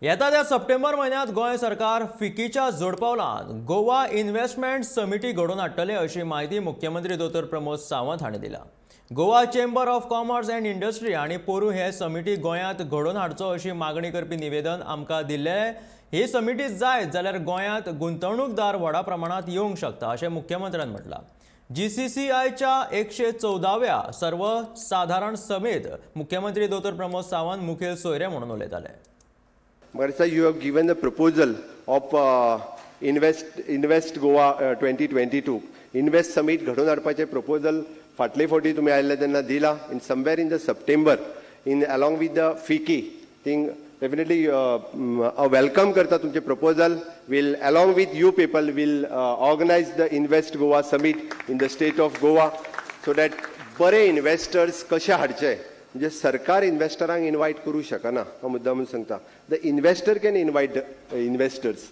येता त्या सप्टेंबर महिन्यात गोय सरकार फिकीच्या जोडपावलांत गोवा इन्व्हेस्टमेंट समिटी घडोवन हाडटले अशी माहिती मुख्यमंत्री दोतोर प्रमोद सावंत हांणी दिला। Goa chamber of commerce and industry आनी पोरू हे समिटी गोंयांत घडोवन हाडचो अशी मागणी करपी निवेदन आमकां दिल्ले। ही समिटी जायत जाल्यार गोंयांत गुंतवणूकदार व्हडा प्रमाणात येवंक शकता अशें मुख्यमंत्र्यान म्हटलां। GCCIच्या 114व्या सर्वसाधारण सभेत मुख्यमंत्री दोतोर प्रमोद सावंत मुखेल सोयरे म्हणून उलयताले। Marisa, you have given the proposal of Invest Goa 2022. Invest Summit घडोवन हाडपाचे proposal फाटले फावटी तुम्ही आयिल्ले तेन्ना दिला in somewhere in the September in along with the FICCI. Think definitely a welcome करता तुमचे proposal. Will along with you people will organize the Invest Goa Summit in the state of Goa so that बरे investors कशे हाडचे म्हणजे सरकार इन्व्हेस्टरांक invite करू शकना हा मुद्दामून सांगता। The investor can invite the investors